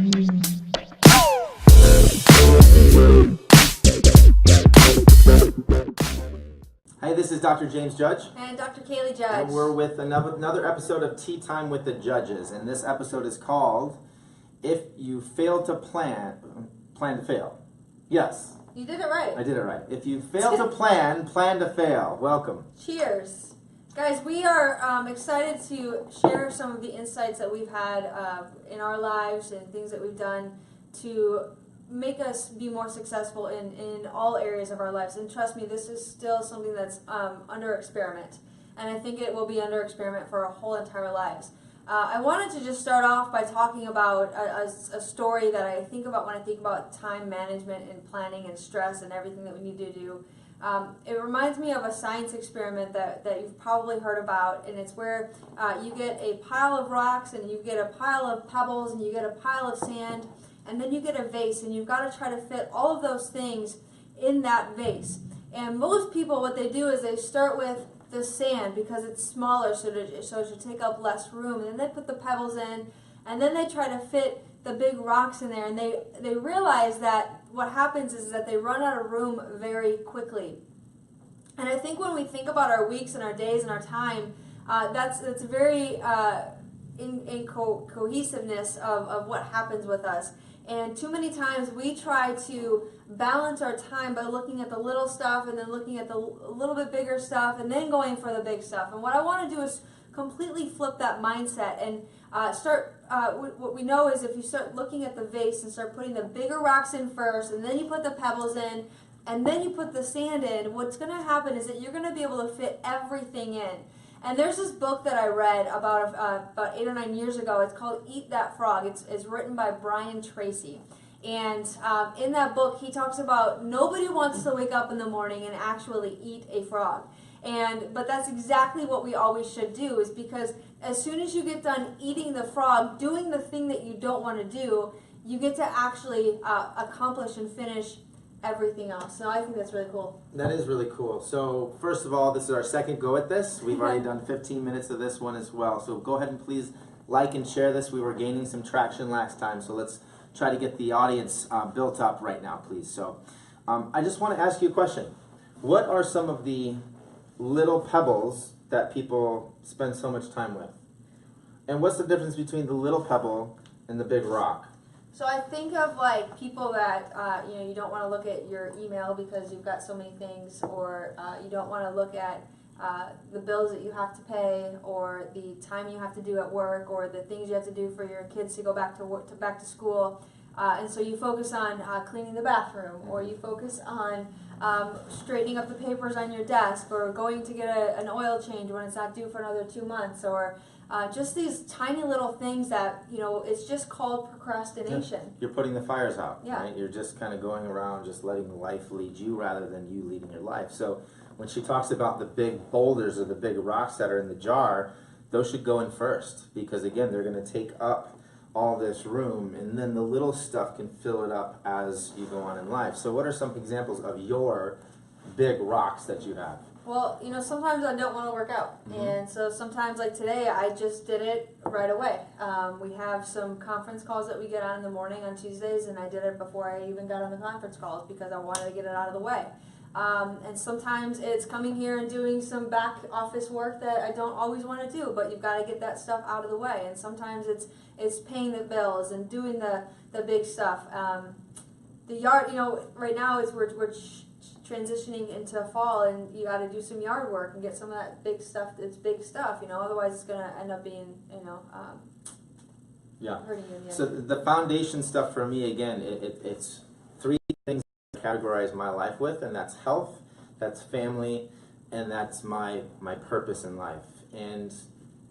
Hey, this is Dr. James Judge. And Dr. Kalie Judge. And we're with another episode of Tea Time with the Judges. And this episode is called, If You Fail to Plan to Fail. Yes. You did it right. I did it right. If you fail to plan to fail. Welcome. Cheers. Guys, we are excited to share some of the insights that we've had in our lives and things that we've done to make us be more successful in all areas of our lives. And trust me, this is still something that's under experiment. And I think it will be under experiment for our whole entire lives. I wanted to just start off by talking about a story that I think about when I think about time management and planning and stress and everything that we need to do. It reminds me of a science experiment that you've probably heard about, and it's where you get a pile of rocks and you get a pile of pebbles and you get a pile of sand, and then you get a vase, and you've got to try to fit all of those things in that vase. And most people, what they do is they start with the sand because it's smaller, so it should take up less room, and then they put the pebbles in, and then they try to fit the big rocks in there, and they realize that what happens is that they run out of room very quickly. And I think when we think about our weeks and our days and our time, that's very in cohesiveness of what happens with us. And too many times we try to balance our time by looking at the little stuff and then looking at the little bit bigger stuff and then going for the big stuff. And what I want to do is completely flip that mindset and what we know is if you start looking at the vase and start putting the bigger rocks in first, and then you put the pebbles in, and then you put the sand in, what's going to happen is that you're going to be able to fit everything in. And there's this book that I read about 8 or 9 years ago. It's called Eat That Frog. It's written by Brian Tracy. And in that book, he talks about nobody wants to wake up in the morning and actually eat a frog. But that's exactly what we always should do, is because as soon as you get done eating the frog, doing the thing that you don't want to do, you get to actually accomplish and finish everything else. So I think that's really cool. That is really cool. So first of all, this is our second go at this. We've already done 15 minutes of this one as well. So go ahead and please like and share this. We were gaining some traction last time, so let's try to get the audience built up right now, please. So I just want to ask you a question. What are some of the little pebbles that people spend so much time with? And what's the difference between the little pebble and the big rock? So I think of like people that you don't want to look at your email because you've got so many things, or you don't want to look at the bills that you have to pay, or the time you have to do at work, or the things you have to do for your kids to go back to work, back to school, and so you focus on cleaning the bathroom, or you focus on straightening up the papers on your desk, or going to get an oil change when it's not due for another 2 months, or just these tiny little things that, it's just called procrastination. Yeah. You're putting the fires out, yeah. Right? You're just kind of going around just letting life lead you rather than you leading your life. So when she talks about the big boulders or the big rocks that are in the jar, those should go in first, because again, they're going to take up all this room, and then the little stuff can fill it up as you go on in life. So what are some examples of your big rocks that you have? Well, sometimes I don't want to work out. Mm-hmm. And so sometimes, like today, I just did it right away. We have some conference calls that we get on in the morning on Tuesdays, and I did it before I even got on the conference calls because I wanted to get it out of the way. And sometimes it's coming here and doing some back office work that I don't always want to do, but you've got to get that stuff out of the way. And sometimes it's paying the bills and doing the big stuff. The yard, right now we're transitioning into fall, and you got to do some yard work and get some of that big stuff. It's big stuff, otherwise it's going to end up being, hurting you. Yeah. So the foundation stuff for me, again, it's three things I categorize my life with, and that's health, that's family, and that's my purpose in life. And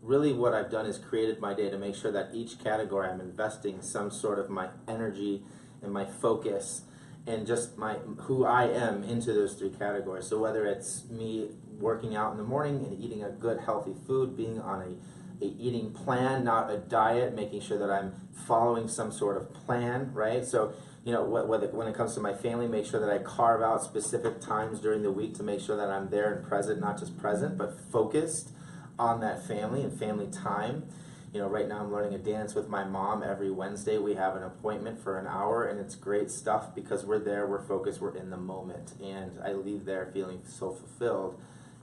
really what I've done is created my day to make sure that each category I'm investing some sort of my energy and my focus and just who I am into those three categories. So whether it's me working out in the morning and eating a good healthy food, being on a eating plan, not a diet, making sure that I'm following some sort of plan, right? So when it comes to my family, make sure that I carve out specific times during the week to make sure that I'm there and present, not just present, but focused on that family and family time. You know, right now I'm learning a dance with my mom every Wednesday. We have an appointment for an hour, and it's great stuff because we're there, we're focused, we're in the moment, and I leave there feeling so fulfilled.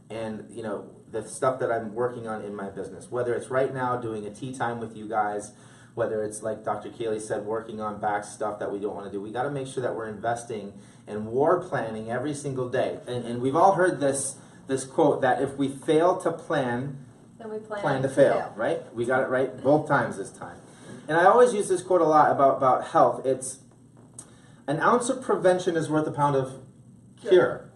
And you know, the stuff that I'm working on in my business, whether it's right now doing a tea time with you guys, whether it's like Dr. Kalie said, working on back stuff that we don't want to do, we got to make sure that we're investing and war planning every single day. And we've all heard this quote that if we fail to plan, then we plan to fail, right? We got it right both times this time. And I always use this quote a lot about health. It's an ounce of prevention is worth a pound of cure.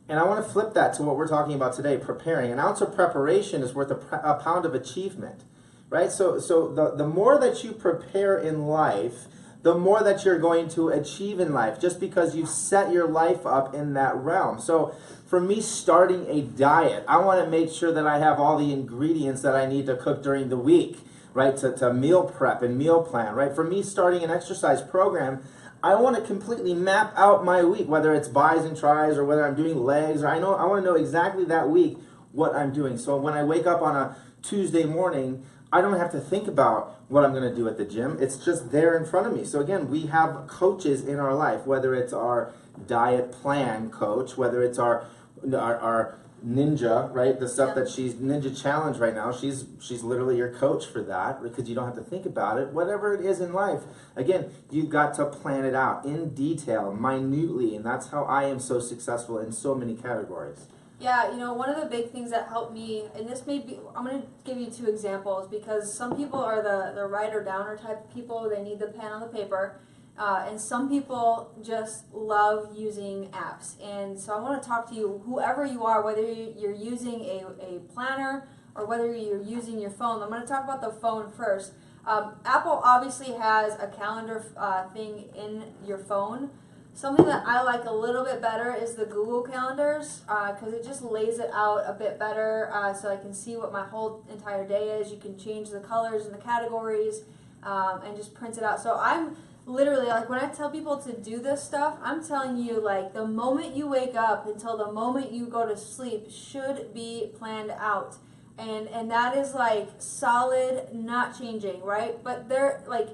And I want to flip that to what we're talking about today, preparing. An ounce of preparation is worth a pound of achievement, right? So the more that you prepare in life, the more that you're going to achieve in life, just because you've set your life up in that realm. So for me, starting a diet, I want to make sure that I have all the ingredients that I need to cook during the week, right? To meal prep and meal plan, right? For me, starting an exercise program, I want to completely map out my week, whether it's buys and tries or whether I'm doing legs, or I want to know exactly that week what I'm doing. So when I wake up on a Tuesday morning, I don't have to think about what I'm going to do at the gym. It's just there in front of me. So again, we have coaches in our life, whether it's our diet plan coach, whether it's our ninja, right? The stuff that she's ninja challenge right now. She's literally your coach for that, because you don't have to think about it. Whatever it is in life, again, you've got to plan it out in detail, minutely, and that's how I am so successful in so many categories. Yeah, you know, one of the big things that helped me, and this may be, I'm going to give you 2 examples, because some people are the writer downer type of people. They need the pen on the paper. And some people just love using apps. And so I want to talk to you, whoever you are, whether you're using a planner or whether you're using your phone. I'm going to talk about the phone first. Apple obviously has a calendar thing in your phone. Something that I like a little bit better is the Google Calendars, because it just lays it out a bit better, so I can see what my whole entire day is. You can change the colors and the categories, and just print it out. So I'm literally, like, when I tell people to do this stuff, I'm telling you, like, the moment you wake up until the moment you go to sleep should be planned out. And that is, like, solid, not changing, right? But they're, like,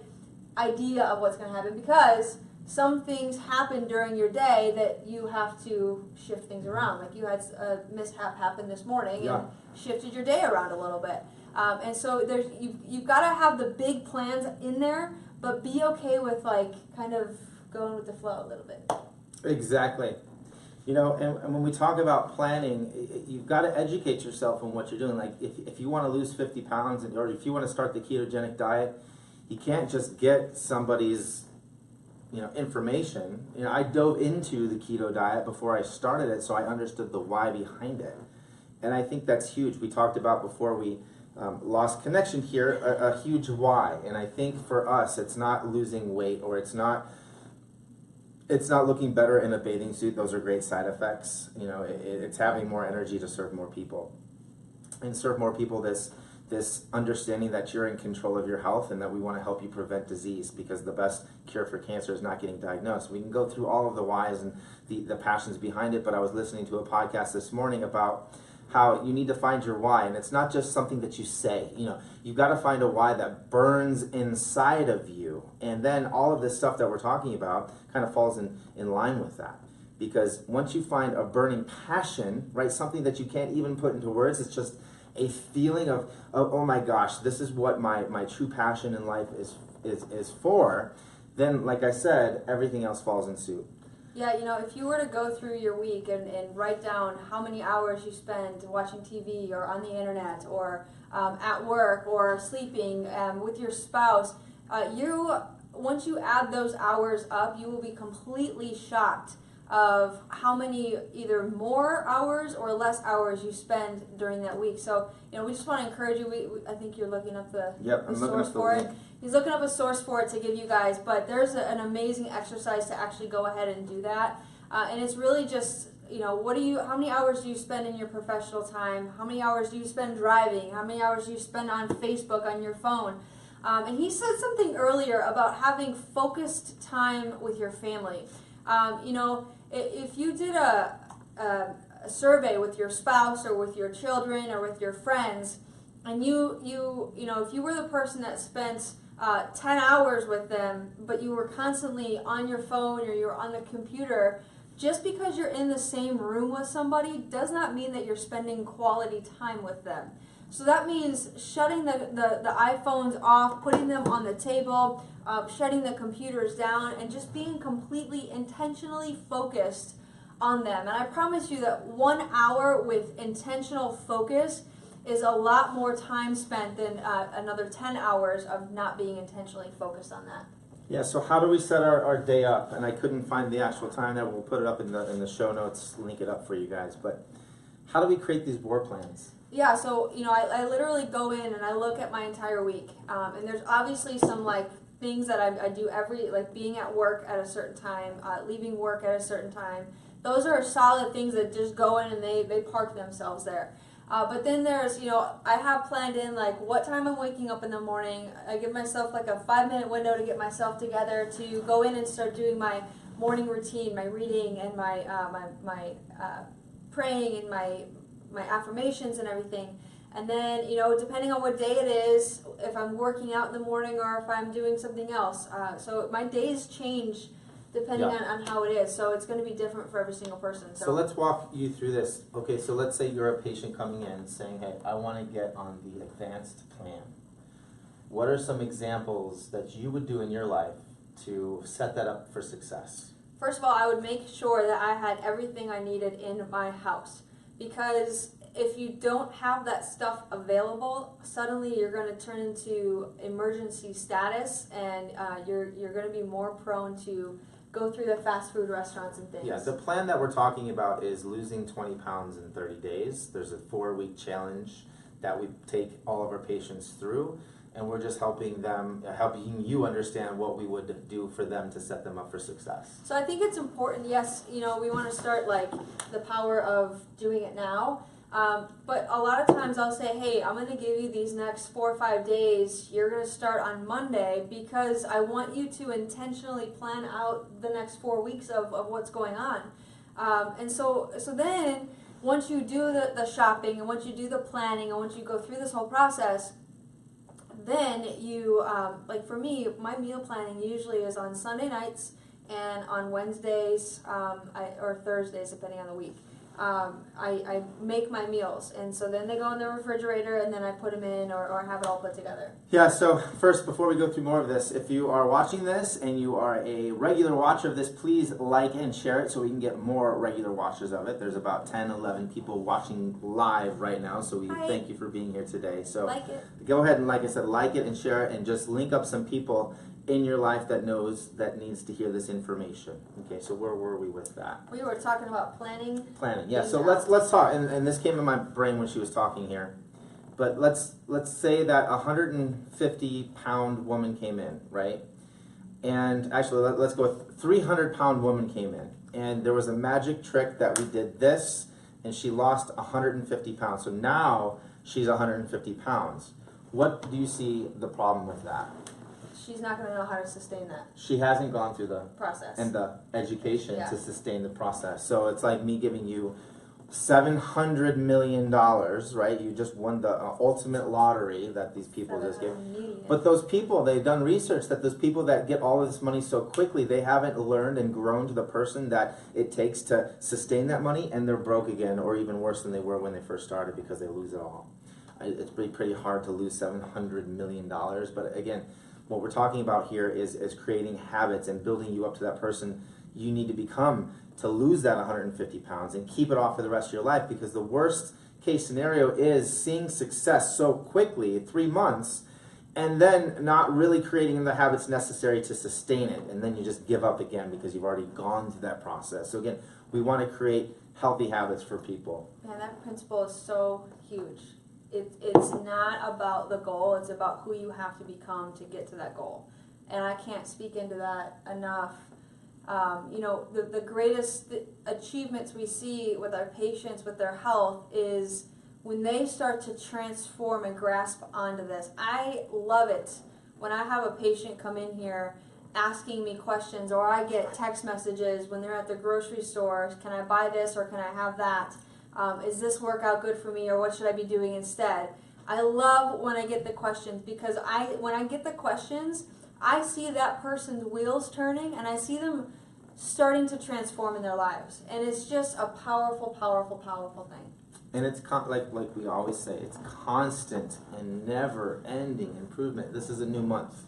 idea of what's going to happen, because some things happen during your day that you have to shift things around. Like, you had a mishap happen this morning and shifted your day around a little bit. And so you've got to have the big plans in there, but be okay with, like, kind of going with the flow a little bit. Exactly. You know, and when we talk about planning, you've got to educate yourself on what you're doing. Like, if you want to lose 50 pounds, or if you want to start the ketogenic diet, you can't just get somebody's information. I dove into the keto diet before I started it, so I understood the why behind it. And I think that's huge. We talked about before we lost connection here, a huge why. And I think for us, it's not losing weight, or it's not looking better in a bathing suit. Those are great side effects. It's having more energy to serve more people, and serve more people this understanding that you're in control of your health, and that we want to help you prevent disease, because the best cure for cancer is not getting diagnosed. We can go through all of the whys and the passions behind it, but I was listening to a podcast this morning about how you need to find your why, and it's not just something that you say. You've got to find a why that burns inside of you, and then all of this stuff that we're talking about kind of falls in line with that. Because once you find a burning passion, right, something that you can't even put into words, it's just a feeling of oh my gosh, this is what my true passion in life is for, then, like I said, everything else falls in suit. Yeah, if you were to go through your week and write down how many hours you spend watching TV or on the internet or at work or sleeping with your spouse, once you add those hours up, you will be completely shocked of how many either more hours or less hours you spend during that week. So, we just want to encourage you. I think you're looking up the source for it. He's looking up a source for it to give you guys, but there's an amazing exercise to actually go ahead and do that. And it's really just, how many hours do you spend in your professional time? How many hours do you spend driving? How many hours do you spend on Facebook, on your phone? And he said something earlier about having focused time with your family. If you did a survey with your spouse or with your children or with your friends, and you know, if you were the person that spent 10 hours with them, but you were constantly on your phone or you were on the computer, just because you're in the same room with somebody does not mean that you're spending quality time with them. So that means shutting the iPhones off, putting them on the table, shutting the computers down, and just being completely intentionally focused on them. And I promise you that 1 hour with intentional focus is a lot more time spent than another 10 hours of not being intentionally focused on that. Yeah, so how do we set our day up? And I couldn't find the actual time there. We'll put it up in the show notes, link it up for you guys. But how do we create these war plans? Yeah, so, you know, I literally go in and I look at my entire week. And there's obviously some, like, things that I do like being at work at a certain time, leaving work at a certain time. Those are solid things that just go in and they park themselves there. But then there's, you know, I have planned in like what time I'm waking up in the morning. I give myself like a 5-minute window to get myself together to go in and start doing my morning routine, my reading and my praying and my affirmations and everything. And then, you know, depending on what day it is, if I'm working out in the morning or if I'm doing something else. So my days change depending on how it is. So it's going to be different for every single person. So let's walk you through this. Okay, so let's say you're a patient coming in saying, hey, I want to get on the advanced plan. What are some examples that you would do in your life to set that up for success? First of all, I would make sure that I had everything I needed in my house. Because if you don't have that stuff available, suddenly you're going to turn into emergency status, and you're going to be more prone to go through the fast food restaurants and things. Yeah, the plan that we're talking about is losing 20 pounds in 30 days. There's a 4-week challenge that we take all of our patients through, and we're just helping you understand what we would do for them to set them up for success. So I think it's important, yes, you know, we want to start like the power of doing it now. But a lot of times I'll say, hey, I'm going to give you these next 4 or 5 days. You're going to start on Monday because I want you to intentionally plan out the next 4 weeks of what's going on. And so then once you do the shopping and once you do the planning and once you go through this whole process, then you, like for me, my meal planning usually is on Sunday nights and on Wednesdays or Thursdays, depending on the week. I make my meals, and so then they go in the refrigerator, and then I put them in or have it all put together. Yeah, so first, before we go through more of this, if you are watching this and you are a regular watcher of this, please like and share it so we can get more regular watchers of it. There's about 10, 11 people watching live right now, so we thank you for being here today. So like it. Go ahead and, like I said, like it and share it, and just link up some people in your life that needs to hear this information. Okay, so where were we with that? We were talking about planning. Planning, yeah. So let's talk, and this came in my brain when she was talking here. But let's say that a 150-pound woman came in, right? And actually, let's go with 300-pound woman came in, and there was a magic trick that we did this, and she lost 150 pounds. So now she's 150 pounds. What do you see the problem with that? She's not going to know how to sustain that. She hasn't gone through the process and the education to sustain the process. So it's like me giving you $700 million, right? You just won the ultimate lottery that these people just gave. But those people, they've done research that those people that get all of this money so quickly, they haven't learned and grown to the person that it takes to sustain that money, and they're broke again, or even worse than they were when they first started because they lose it all. It's pretty hard to lose $700 million, but again, what we're talking about here is creating habits and building you up to that person you need to become to lose that 150 pounds and keep it off for the rest of your life, because the worst case scenario is seeing success so quickly, 3 months, and then not really creating the habits necessary to sustain it, and then you just give up again because you've already gone through that process. So again, we want to create healthy habits for people. Man, that principle is so huge. It's not about the goal, it's about who you have to become to get to that goal. And I can't speak into that enough. You know, the greatest achievements we see with our patients, with their health, is when they start to transform and grasp onto this. I love it when I have a patient come in here asking me questions, or I get text messages when they're at the grocery store, can I buy this or can I have that? Is this workout good for me, or what should I be doing instead? I love when I get the questions, because when I get the questions, I see that person's wheels turning, and I see them starting to transform in their lives. And it's just a powerful, powerful, powerful thing. And it's like we always say, it's constant and never-ending improvement. This is a new month.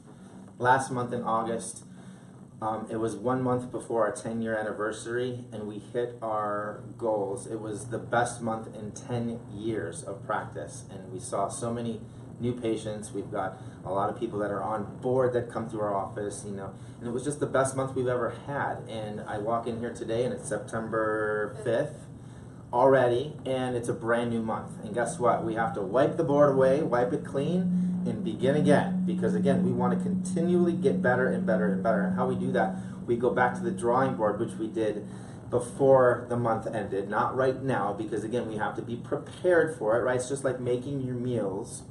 Last month in August, it was 1 month before our 10-year anniversary, and we hit our goals. It was the best month in 10 years of practice, and we saw so many new patients. We've got a lot of people that are on board that come through our office, and it was just the best month we've ever had. And I walk in here today, and it's September 5th already, and it's a brand new month. And guess what? We have to wipe the board away, wipe it clean, and begin again, because again, we want to continually get better and better and better. And how we do that, we go back to the drawing board, which we did before the month ended, not right now, because again, we have to be prepared for it, right? It's just like making your meals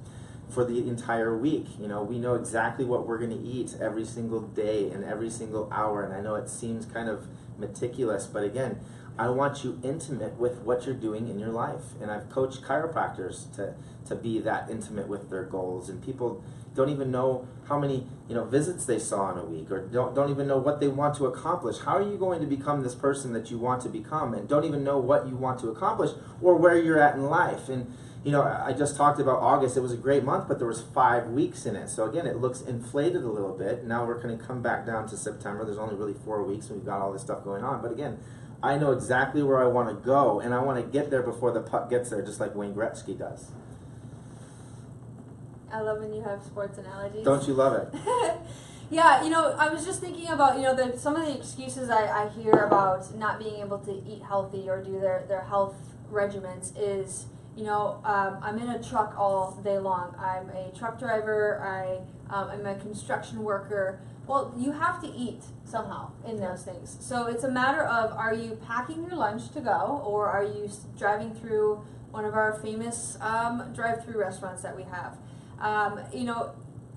for the entire week. We know exactly what we're going to eat every single day and every single hour. And I know it seems kind of meticulous, but again, I want you intimate with what you're doing in your life. And I've coached chiropractors to be that intimate with their goals. And people don't even know how many visits they saw in a week, or don't even know what they want to accomplish. How are you going to become this person that you want to become, and don't even know what you want to accomplish or where you're at in life? And I just talked about August. It was a great month, but there was 5 weeks in it. So again, it looks inflated a little bit. Now we're going to come back down to September. There's only really 4 weeks, and we've got all this stuff going on. But again, I know exactly where I want to go, and I want to get there before the puck gets there, just like Wayne Gretzky does. I love when you have sports analogies. Don't you love it? Yeah, I was just thinking about, some of the excuses I hear about not being able to eat healthy or do their health regimens is, I'm in a truck all day long. I'm a truck driver. I'm a construction worker. Well, you have to eat somehow in those things. So it's a matter of, are you packing your lunch to go, or are you driving through one of our famous drive-through restaurants that we have?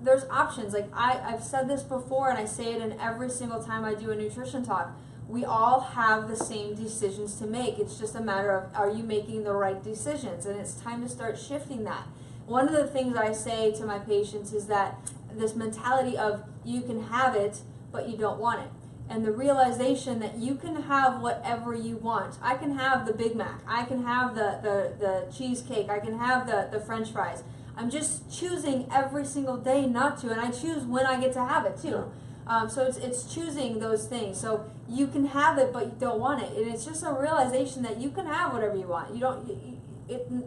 There's options. Like I've said this before, and I say it in every single time I do a nutrition talk. We all have the same decisions to make. It's just a matter of, are you making the right decisions? And it's time to start shifting that. One of the things I say to my patients is that this mentality of you can have it, but you don't want it. And the realization that you can have whatever you want. I can have the Big Mac. I can have the cheesecake. I can have the French fries. I'm just choosing every single day not to, and I choose when I get to have it too. So it's choosing those things. So you can have it, but you don't want it, and it's just a realization that you can have whatever you want.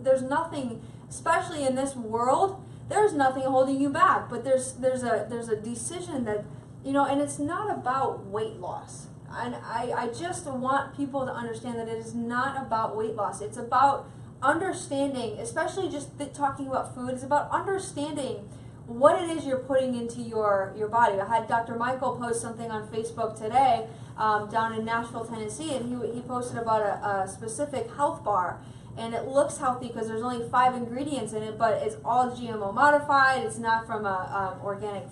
There's nothing, especially in this world, there's nothing holding you back. But there's a decision that and it's not about weight loss. And I just want people to understand that it is not about weight loss. It's about understanding, especially just talking about food, is about understanding what it is you're putting into your body. I had Dr. Michael post something on Facebook today down in Nashville, Tennessee, and he posted about a specific health bar. And it looks healthy because there's only 5 ingredients in it, but it's all GMO modified. It's not from organic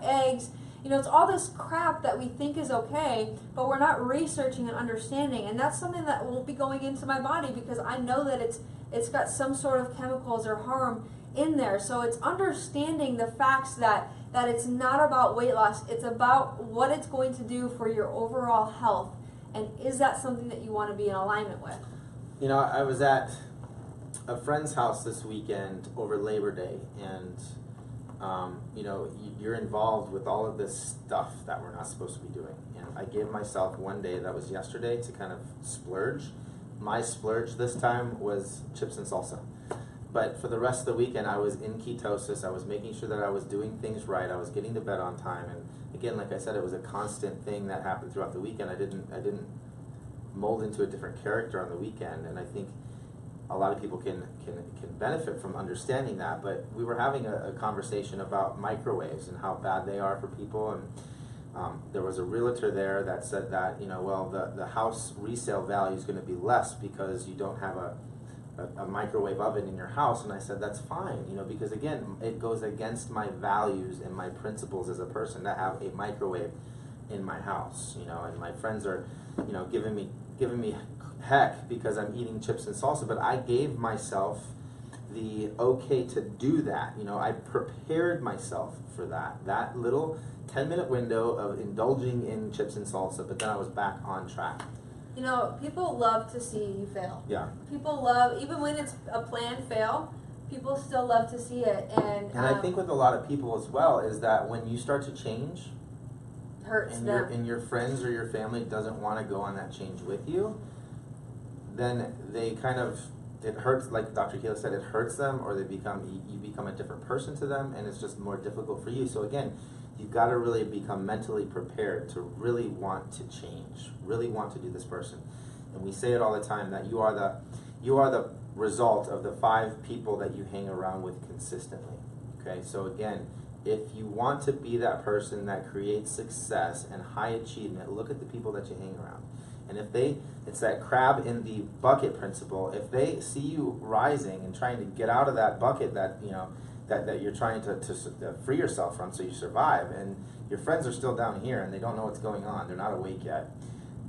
eggs. It's all this crap that we think is okay, but we're not researching and understanding. And that's something that won't be going into my body because I know that it's got some sort of chemicals or harm in there. So it's understanding the facts that it's not about weight loss. It's about what it's going to do for your overall health. And is that something that you want to be in alignment with? I was at a friend's house this weekend over Labor Day, and you're involved with all of this stuff that we're not supposed to be doing. And I gave myself one day, that was yesterday, to kind of splurge. My splurge this time was chips and salsa. But for the rest of the weekend, I was in ketosis. I was making sure that I was doing things right. I was getting to bed on time. And again, like I said, it was a constant thing that happened throughout the weekend. I didn't mold into a different character on the weekend. And I think a lot of people can benefit from understanding that. But we were having a conversation about microwaves and how bad they are for people. And there was a realtor there that said that, the house resale value is going to be less because you don't have a microwave oven in your house. And I said, that's fine, because again, it goes against my values and my principles as a person to have a microwave in my house, and my friends are, giving me heck because I'm eating chips and salsa. But I gave myself the okay to do that. I prepared myself for that. That little 10-minute window of indulging in chips and salsa, but then I was back on track. People love to see you fail. Yeah. People love, even when it's a planned fail, people still love to see it. And I think with a lot of people as well is that when you start to change, hurts and them. your friends or your family doesn't want to go on that change with you, then they it hurts, like Dr. Kalie said, it hurts them, or you become a different person to them, and it's just more difficult for you. So again, you've got to really become mentally prepared to really want to change, really want to do this person. And we say it all the time that you are the result of the 5 people that you hang around with consistently. Okay, so again, if you want to be that person that creates success and high achievement, look at the people that you hang around. And it's that crab in the bucket principle. If they see you rising and trying to get out of that bucket that you're trying to free yourself from so you survive, and your friends are still down here and they don't know what's going on, they're not awake yet,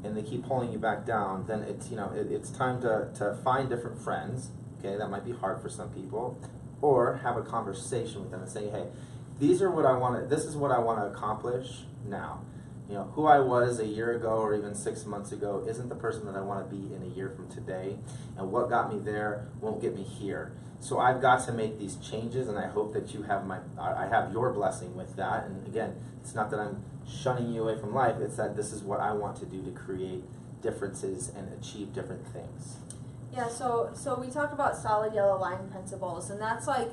and they keep pulling you back down, then it's time to find different friends. Okay, that might be hard for some people, or have a conversation with them and say, hey, this is what I want to accomplish now. Who I was a year ago or even 6 months ago isn't the person that I want to be in a year from today, and what got me there won't get me here. So I've got to make these changes, and I hope that I have your blessing with that. And again, it's not that I'm shunning you away from life, it's that this is what I want to do to create differences and achieve different things. Yeah, so we talked about solid yellow line principles, and that's like,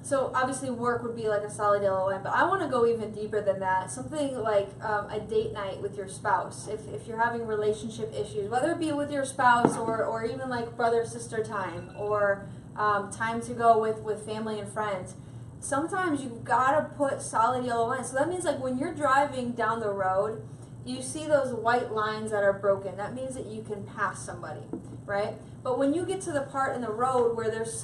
so obviously work would be like a solid yellow line, but I want to go even deeper than that. Something like a date night with your spouse. If you're having relationship issues, whether it be with your spouse or even like brother-sister time, or time to go with family and friends, sometimes you've got to put solid yellow lines. So that means like when you're driving down the road, you see those white lines that are broken. That means that you can pass somebody, right? But when you get to the part in the road where there's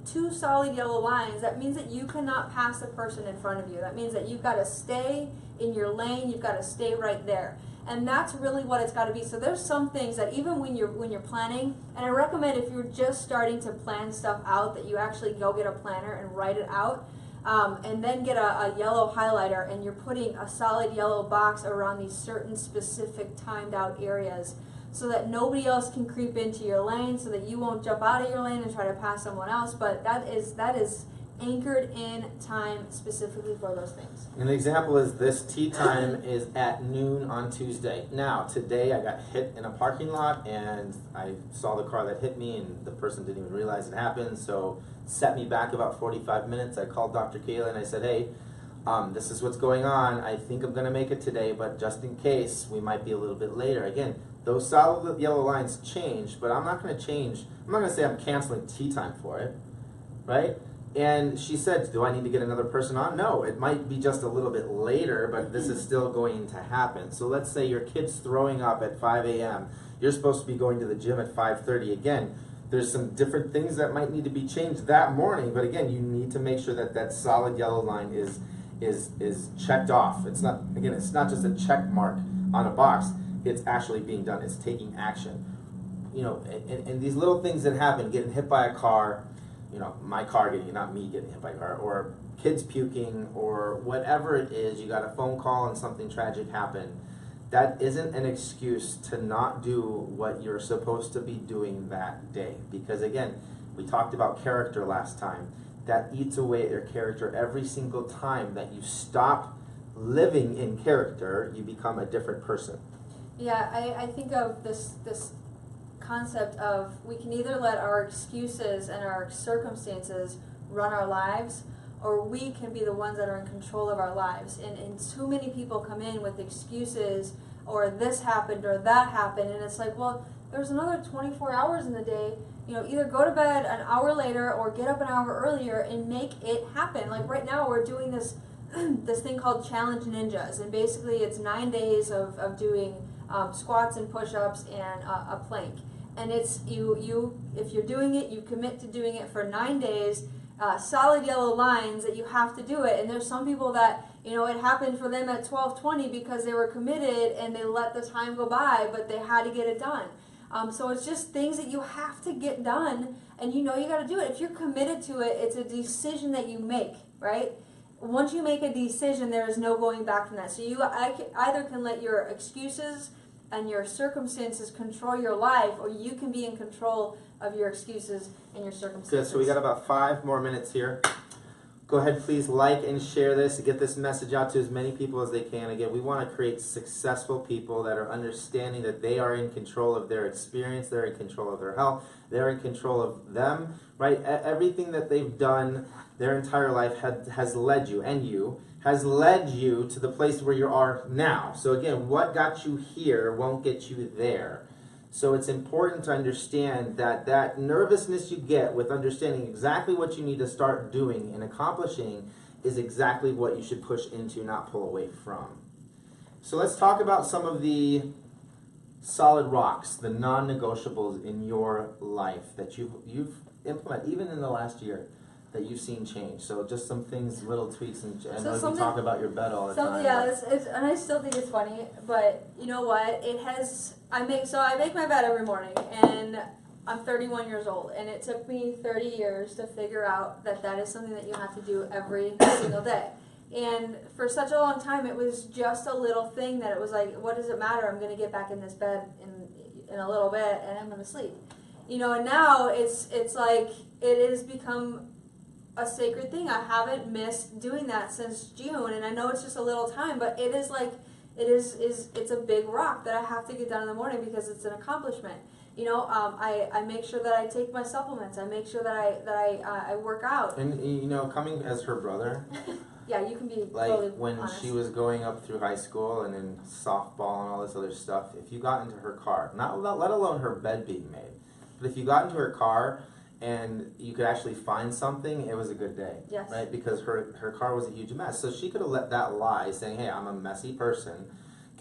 two solid yellow lines, that means that you cannot pass the person in front of you. That means that you've got to stay in your lane. You've got to stay right there. And that's really what it's got to be. So there's some things that even when you're planning, and I recommend if you're just starting to plan stuff out, that you actually go get a planner and write it out. And then get a yellow highlighter, and you're putting a solid yellow box around these certain specific timed out areas so that nobody else can creep into your lane, so that you won't jump out of your lane and try to pass someone else. But that is anchored in time specifically for those things. An example is this tea time is at noon on Tuesday. Now, today I got hit in a parking lot, and I saw the car that hit me, and the person didn't even realize it happened, so set me back about 45 minutes. I called Dr. Kalie and I said, hey, this is what's going on. I think I'm going to make it today, but just in case, we might be a little bit later. Again, those solid yellow lines change, but I'm not going to change. I'm not going to say I'm canceling tea time for it, right? And she said, do I need to get another person on? No, it might be just a little bit later, but this is still going to happen. So let's say your kid's throwing up at 5 a.m. You're supposed to be going to the gym at 5:30. Again, there's some different things that might need to be changed that morning, but again, you need to make sure that that solid yellow line is checked off. It's not just a check mark on a box. It's actually being done. It's taking action. And these little things that happen, getting hit by a car, my car not me getting hit by a car, or kids puking, or whatever it is, you got a phone call and something tragic happened. That isn't an excuse to not do what you're supposed to be doing that day. Because again, we talked about character last time. That eats away at your character every single time that you stop living in character, you become a different person. Yeah, I think of this concept of we can either let our excuses and our circumstances run our lives, or we can be the ones that are in control of our lives. And too many people come in with excuses, or this happened or that happened, and it's like, well, there's another 24 hours in the day. Either go to bed an hour later or get up an hour earlier and make it happen. Like right now we're doing this this thing called Challenge Ninjas, and basically it's 9 days of doing squats and push-ups and a plank. And it's you if you're doing it, you commit to doing it for 9 days, solid yellow lines that you have to do it. And there's some people that, it happened for them at 12:20 because they were committed and they let the time go by, but they had to get it done. So it's just things that you have to get done, and you know you got to do it. If you're committed to it, it's a decision that you make, right? Once you make a decision, there is no going back from that. So you either can let your excuses and your circumstances control your life, or you can be in control of your excuses and your circumstances. Good, so we got about 5 more minutes here. Go ahead, please like and share this, get this message out to as many people as they can. Again, we want to create successful people that are understanding that they are in control of their experience, they're in control of their health, they're in control of them, right? Everything that they've done their entire life has led you, and you, has led you to the place where you are now. So again, what got you here won't get you there. So it's important to understand that that nervousness you get with understanding exactly what you need to start doing and accomplishing is exactly what you should push into, not pull away from. So let's talk about some of the solid rocks, the non-negotiables in your life that you've implemented, even in the last year, that you've seen change. So just some things, little tweaks, and I know you talk about your bed all the time. Yeah, and I still think it's funny, but you know what? I make my bed every morning, and I'm 31 years old, and it took me 30 years to figure out that is something that you have to do every single day. And for such a long time, it was just a little thing that it was like, what does it matter? I'm going to get back in this bed in a little bit, and I'm going to sleep. You know, and now it's like it has become a sacred thing. I haven't missed doing that since June, and I know it's just a little time, but it is like it's a big rock that I have to get done in the morning because it's an accomplishment. You know, I make sure that I take my supplements. I make sure that I work out. And you know, coming as her brother, yeah, you can be like totally when honest. she was going up through high school and in softball and all this other stuff, if you got into her car, not let alone her bed being made, but if you got into her car and you could actually find something, it was a good day. Yes. Right? Because her car was a huge mess. So she could have let that lie, saying, hey, I'm a messy person,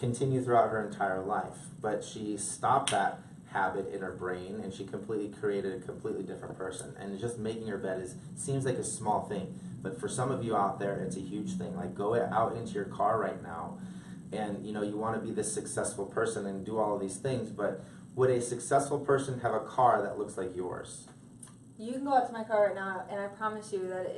continue throughout her entire life. But she stopped that habit in her brain, and she completely created a completely different person. And just making her bed seems like a small thing. But for some of you out there, it's a huge thing. Like, go out into your car right now, and you know, you want to be this successful person and do all of these things, but would a successful person have a car that looks like yours? You can go out to my car right now, and I promise you that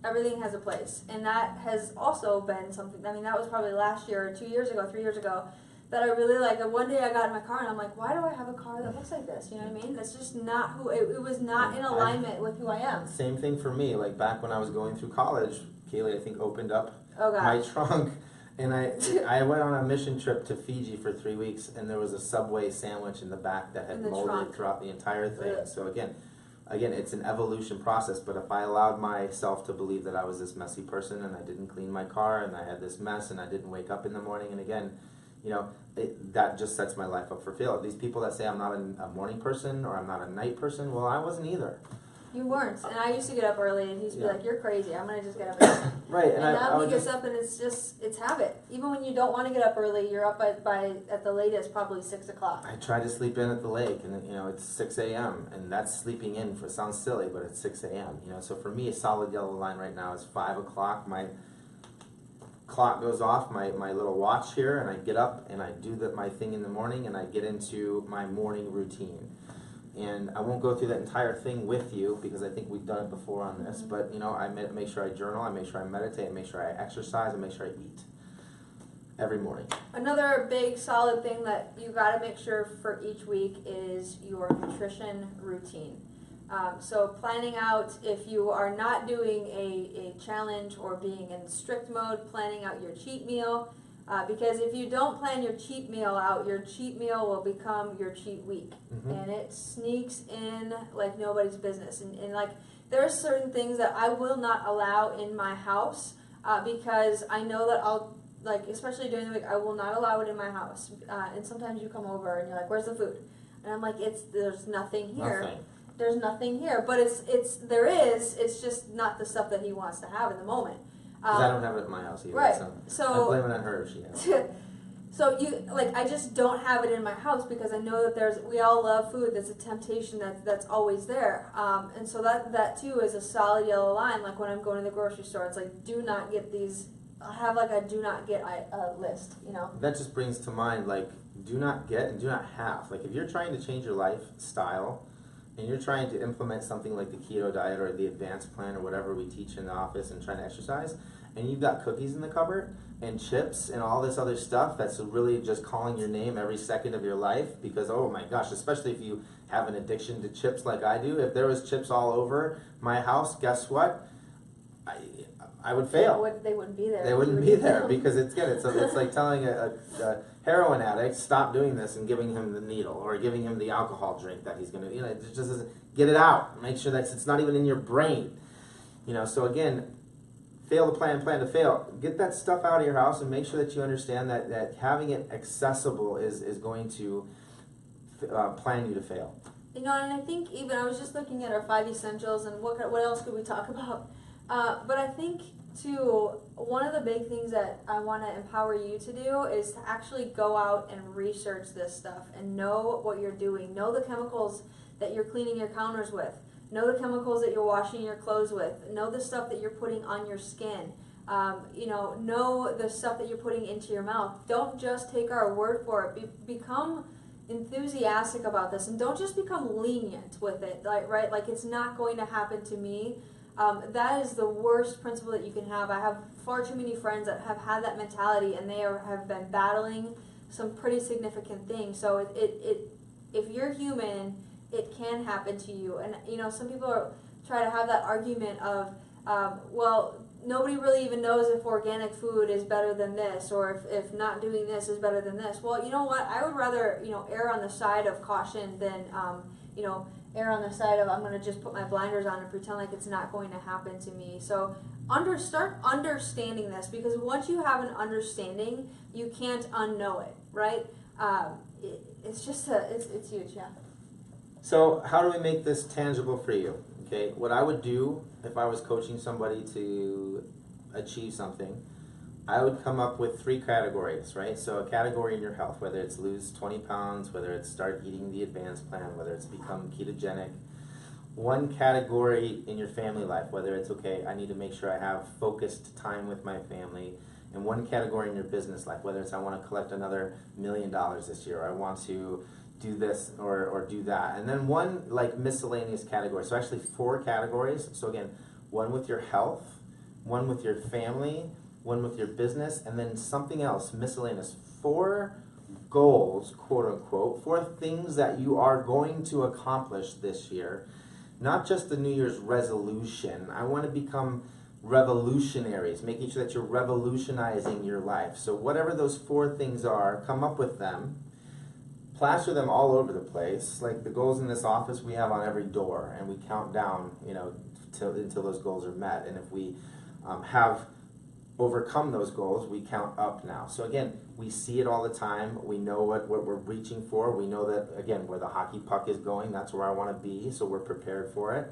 everything has a place. And that has also been something, I mean, that was probably last year, or 2 years ago, 3 years ago, that I really like. And one day I got in my car, and I'm like, why do I have a car that looks like this? You know what I mean? That's just not who, it was not in alignment with who I am. Same thing for me. Like, back when I was going through college, Kalie, I think, opened up my trunk, and I went on a mission trip to Fiji for 3 weeks, and there was a Subway sandwich in the back that had molded throughout the entire thing. Ugh. So again, it's an evolution process, but if I allowed myself to believe that I was this messy person and I didn't clean my car and I had this mess and I didn't wake up in the morning, and again, you know, that just sets my life up for failure. These people that say I'm not a morning person or I'm not a night person, well, I wasn't either. You weren't. And I used to get up early, and he used to be like, you're crazy. I'm going to just get up early. Right. And now he gets up, and it's habit. Even when you don't want to get up early, you're up at the latest, probably 6 o'clock. I try to sleep in at the lake, and you know, it's 6 a.m. and that's sleeping in. It sounds silly, but it's 6 a.m. You know, so for me, a solid yellow line right now is 5 o'clock. My clock goes off, my little watch here, and I get up and I do my thing in the morning, and I get into my morning routine. And I won't go through that entire thing with you because I think we've done it before on this, but you know, I make sure I journal, I make sure I meditate, I make sure I exercise, I make sure I eat every morning. Another big solid thing that you got to make sure for each week is your nutrition routine. So planning out, if you are not doing a challenge or being in strict mode, planning out your cheat meal. Because if you don't plan your cheat meal out, your cheat meal will become your cheat week. Mm-hmm. And it sneaks in like nobody's business. And like, there are certain things that I will not allow in my house because I know that I'll, like, especially during the week, I will not allow it in my house. And sometimes you come over and you're like, where's the food? And I'm like, there's nothing here. Nothing. There's nothing here. But it's just not the stuff that he wants to have in the moment. Because I don't have it at my house either. Right. So I'm blaming on her if she has it. So I just don't have it in my house because I know that we all love food. That's a temptation that's always there. And so that too is a solid yellow line. Like when I'm going to the grocery store, it's like, do not get these have like a do not get list, you know. That just brings to mind, like, do not get and do not have. Like, if you're trying to change your lifestyle and you're trying to implement something like the keto diet or the advanced plan or whatever we teach in the office and trying to exercise, and you've got cookies in the cupboard and chips and all this other stuff that's really just calling your name every second of your life, because, oh my gosh, especially if you have an addiction to chips like I do, if there was chips all over my house, guess what? I would fail. They wouldn't be there. They wouldn't be there because it's like telling a heroin addict, stop doing this and giving him the needle or giving him the alcohol drink that he's going to, it just doesn't, get it out. Make sure that it's not even in your brain. So again, fail to plan to fail. Get that stuff out of your house and make sure that you understand that having it accessible is going to plan you to fail. And I think even, I was just looking at our 5 essentials and what else could we talk about? But I think, too, one of the big things that I want to empower you to do is to actually go out and research this stuff and know what you're doing. Know the chemicals that you're cleaning your counters with. Know the chemicals that you're washing your clothes with. Know the stuff that you're putting on your skin. Know the stuff that you're putting into your mouth. Don't just take our word for it. Become enthusiastic about this, and don't just become lenient with it. Like it's not going to happen to me. That is the worst principle that you can have. I have far too many friends that have had that mentality, and they have been battling some pretty significant things. So if you're human, it can happen to you. And some people try to have that argument of, well, nobody really even knows if organic food is better than this, or if not doing this is better than this. Well, you know what? I would rather err on the side of caution than err on the side of I'm going to just put my blinders on and pretend like it's not going to happen to me. So start understanding this, because once you have an understanding, you can't unknow it, right? It's just it's huge, yeah. So how do we make this tangible for you? Okay, what I would do if I was coaching somebody to achieve something, I would come up with 3 categories, right? So a category in your health, whether it's lose 20 pounds, whether it's start eating the advanced plan, whether it's become ketogenic. One category in your family life, whether it's, okay, I need to make sure I have focused time with my family. And one category in your business life, whether it's I want to collect another $1 million this year, or I want to do this or do that. And then one like miscellaneous category. So actually 4 categories. So again, one with your health, one with your family, one with your business, and then something else, miscellaneous. 4 goals, quote unquote, 4 things that you are going to accomplish this year. Not just the New Year's resolution. I want to become revolutionaries, making sure that you're revolutionizing your life. So whatever those 4 things are, come up with them. Plaster them all over the place. Like the goals in this office we have on every door, and we count down, until those goals are met. And if we have overcome those goals, we count up now. So again, we see it all the time. We know what we're reaching for. We know that, again, where the hockey puck is going, that's where I want to be, so we're prepared for it.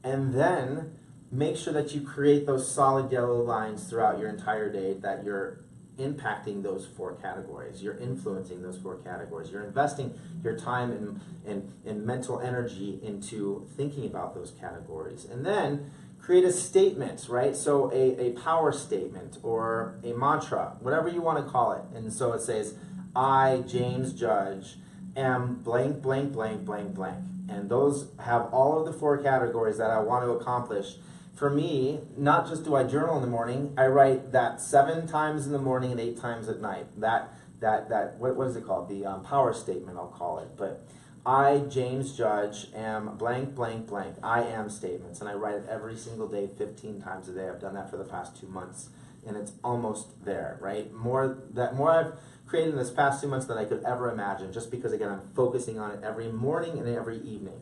And then make sure that you create those solid yellow lines throughout your entire day, that you're impacting those 4 categories. You're influencing those 4 categories. You're investing your time and mental energy into thinking about those categories. And then create a statement, right? So a power statement or a mantra, whatever you want to call it. And so it says, I, James Judge, am blank, blank, blank, blank, blank. And those have all of the 4 categories that I want to accomplish. For me, not just do I journal in the morning, I write that 7 times in the morning and 8 times at night. What is it called? The power statement, I'll call it. But I, James Judge, am blank, blank, blank. I am statements. And I write it every single day, 15 times a day. I've done that for the past 2 months. And it's almost there, right? More I've created in this past 2 months than I could ever imagine, just because, again, I'm focusing on it every morning and every evening.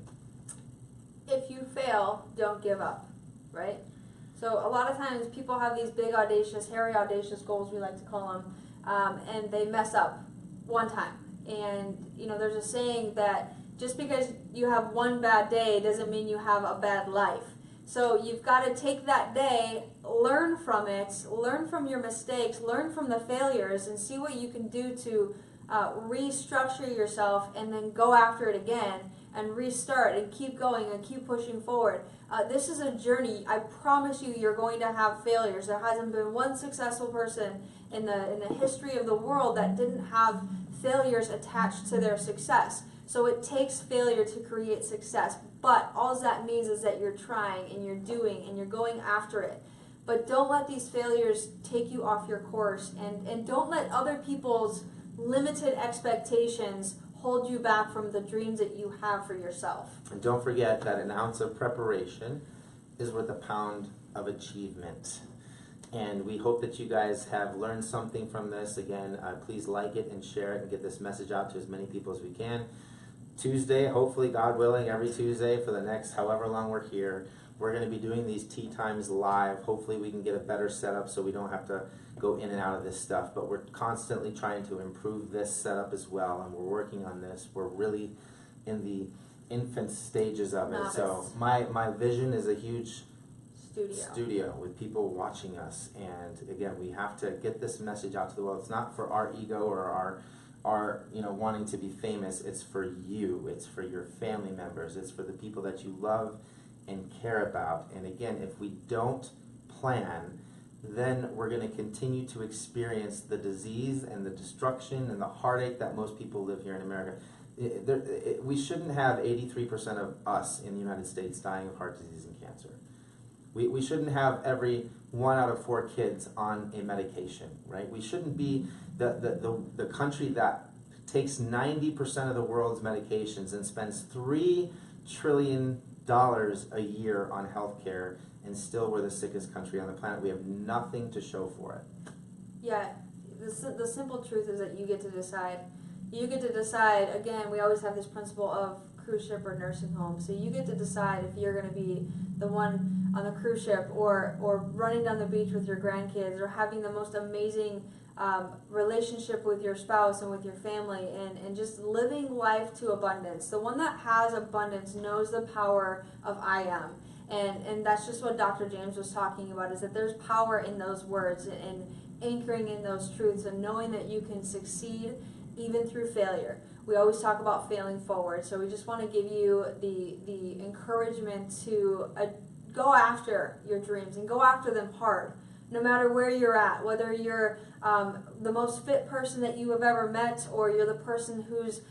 If you fail, don't give up. Right? So a lot of times people have these big, audacious, hairy, audacious goals, we like to call them, and they mess up one time. And, there's a saying that just because you have one bad day doesn't mean you have a bad life. So you've got to take that day, learn from it, learn from your mistakes, learn from the failures, and see what you can do to restructure yourself, and then go after it again. and restart and keep going and keep pushing forward. This is a journey. I promise you, you're going to have failures. There hasn't been one successful person in the history of the world that didn't have failures attached to their success. So it takes failure to create success. But all that means is that you're trying and you're doing and you're going after it. But don't let these failures take you off your course, and don't let other people's limited expectations hold you back from the dreams that you have for yourself. And don't forget that an ounce of preparation is worth a pound of achievement. And we hope that you guys have learned something from this. Again, please like it and share it and get this message out to as many people as we can. Tuesday, hopefully, God willing, every Tuesday for the next however long we're here, we're going to be doing these tea times live. Hopefully we can get a better setup so we don't have to go in and out of this stuff. But we're constantly trying to improve this setup as well, and we're working on this. We're really in the infant stages of it. So my vision is a huge studio with people watching us. And again, we have to get this message out to the world. It's not for our ego or our wanting to be famous. It's for you. It's for your family members. It's for the people that you love and care about. And again, if we don't plan, then we're going to continue to experience the disease and the destruction and the heartache that most people live here in America. We shouldn't have 83% of us in the United States dying of heart disease and cancer. We shouldn't have every 1 out of 4 kids on a medication, right? We shouldn't be the country that takes 90% of the world's medications and spends $3 trillion a year on healthcare, and still we're the sickest country on the planet. We have nothing to show for it. Yeah, the simple truth is that you get to decide. You get to decide, again, we always have this principle of cruise ship or nursing home. So you get to decide if you're going to be the one on the cruise ship or running down the beach with your grandkids or having the most amazing relationship with your spouse and with your family, and just living life to abundance. The one that has abundance knows the power of I am. And that's just what Dr. James was talking about, is that there's power in those words and anchoring in those truths and knowing that you can succeed even through failure. We always talk about failing forward, so we just want to give you the encouragement to go after your dreams and go after them hard, no matter where you're at, whether you're the most fit person that you have ever met, or you're the person who's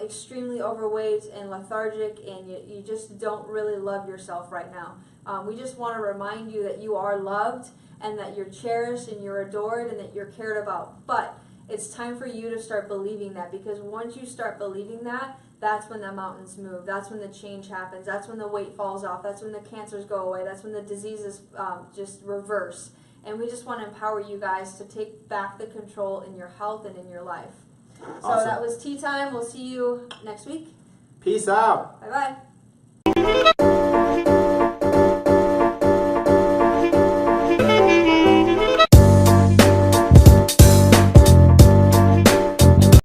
extremely overweight and lethargic and you just don't really love yourself right now. We just want to remind you that you are loved and that you're cherished and you're adored and that you're cared about. But it's time for you to start believing that, because once you start believing that, that's when the mountains move. That's when the change happens. That's when the weight falls off. That's when the cancers go away. That's when the diseases just reverse. And we just want to empower you guys to take back the control in your health and in your life. So Awesome. that was tea time. We'll see you next week. Peace out. Bye-bye.